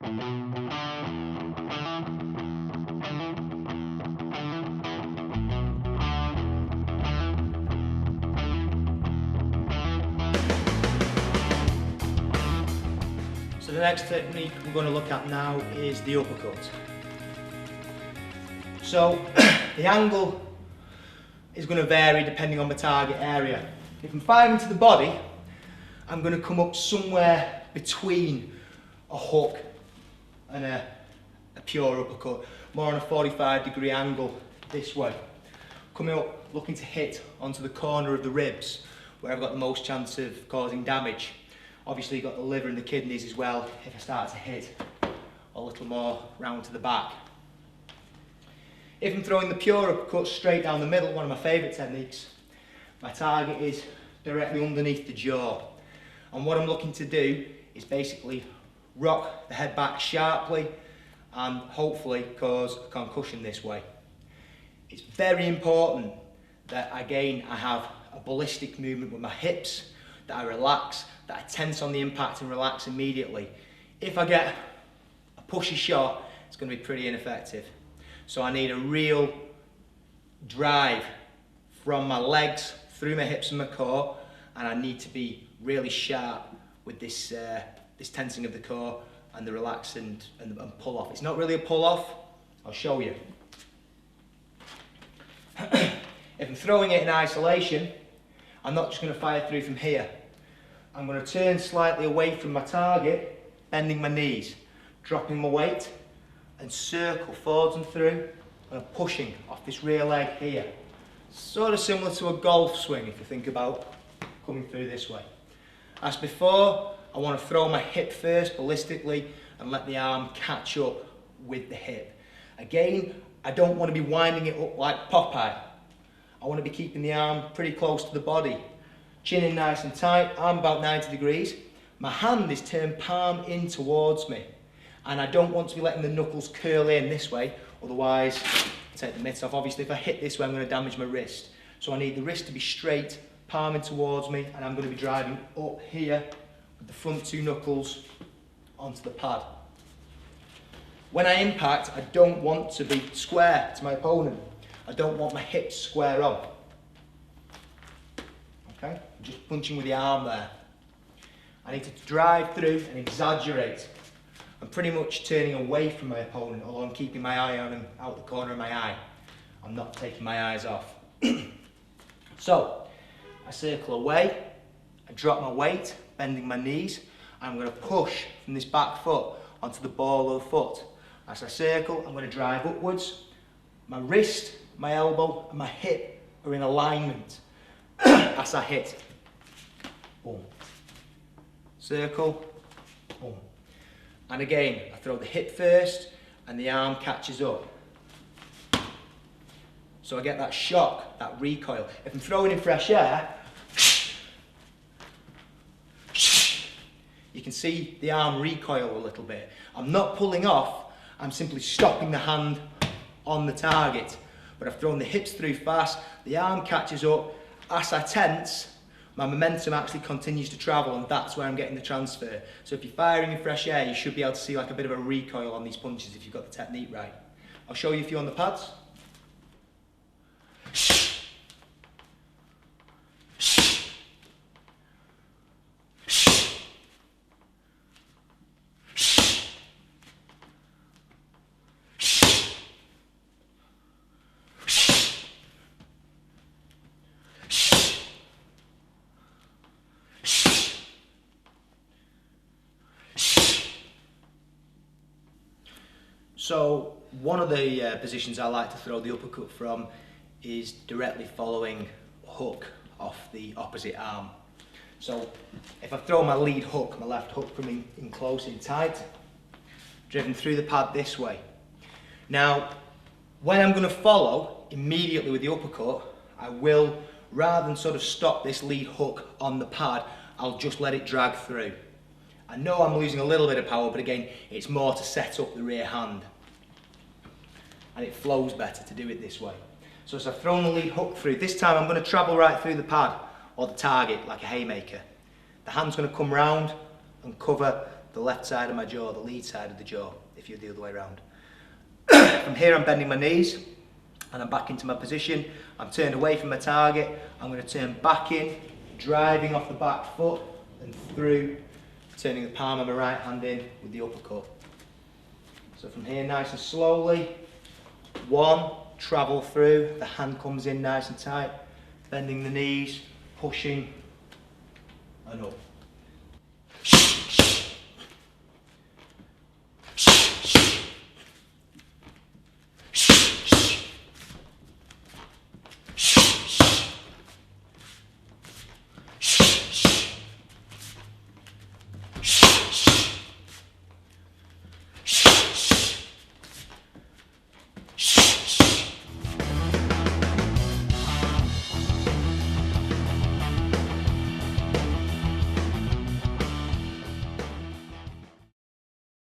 So the next technique we're going to look at now is the uppercut. So the angle is going to vary depending on the target area. If I'm firing to the body, I'm going to come up somewhere between a hook and a pure uppercut, more on a 45-degree angle this way. Coming up, looking to hit onto the corner of the ribs, where I've got the most chance of causing damage. Obviously you've got the liver and the kidneys as well, if I start to hit a little more round to the back. If I'm throwing the pure uppercut straight down the middle, one of my favourite techniques, my target is directly underneath the jaw. And what I'm looking to do is basically rock the head back sharply and hopefully cause a concussion this way. It's very important that again I have a ballistic movement with my hips, that I relax, that I tense on the impact and relax immediately. If I get a pushy shot, it's going to be pretty ineffective. So I need a real drive from my legs, through my hips and my core, and I need to be really sharp with this, this tensing of the core and the relax and pull off. It's not really a pull off, I'll show you. If I'm throwing it in isolation, I'm not just going to fire through from here. I'm going to turn slightly away from my target, bending my knees, dropping my weight, and circle forwards and through, and pushing off this rear leg here. Sort of similar to a golf swing if you think about coming through this way. As before, I want to throw my hip first ballistically and let the arm catch up with the hip. Again, I don't want to be winding it up like Popeye. I want to be keeping the arm pretty close to the body. Chin in nice and tight, arm about 90 degrees. My hand is turned palm in towards me. And I don't want to be letting the knuckles curl in this way, otherwise I'll take the mitts off. Obviously if I hit this way I'm going to damage my wrist. So I need the wrist to be straight, palm in towards me, and I'm going to be driving up here with the front two knuckles onto the pad. When I impact, I don't want to be square to my opponent. I don't want my hips square on. Okay, I'm just punching with the arm there. I need to drive through and exaggerate. I'm pretty much turning away from my opponent, although I'm keeping my eye on him out the corner of my eye. I'm not taking my eyes off. So, I circle away, I drop my weight, bending my knees, and I'm going to push from this back foot onto the ball of the foot. As I circle, I'm going to drive upwards. My wrist, my elbow, and my hip are in alignment as I hit. Boom. Circle, boom. And again, I throw the hip first and the arm catches up. So I get that shock, that recoil. If I'm throwing in fresh air, you can see the arm recoil a little bit. I'm not pulling off, I'm simply stopping the hand on the target. But I've thrown the hips through fast, the arm catches up. As I tense, my momentum actually continues to travel, and that's where I'm getting the transfer. So if you're firing in fresh air, you should be able to see like a bit of a recoil on these punches if you've got the technique right. I'll show you a few on the pads. So one of the positions I like to throw the uppercut from is directly following a hook off the opposite arm. So if I throw my lead hook, my left hook from in close, in tight, driven through the pad this way. Now, when I'm going to follow immediately with the uppercut, I will, rather than sort of stop this lead hook on the pad, I'll just let it drag through. I know I'm losing a little bit of power, but again, it's more to set up the rear hand. And it flows better to do it this way. So as I've thrown the lead hook through, this time I'm going to travel right through the pad, or the target, like a haymaker. The hand's going to come round and cover the left side of my jaw, the lead side of the jaw, if you're the other way around. From here I'm bending my knees and I'm back into my position. I'm turned away from my target. I'm going to turn back in, driving off the back foot and through, turning the palm of my right hand in with the uppercut. So from here, nice and slowly, 1, travel through, the hand comes in nice and tight, bending the knees, pushing and up.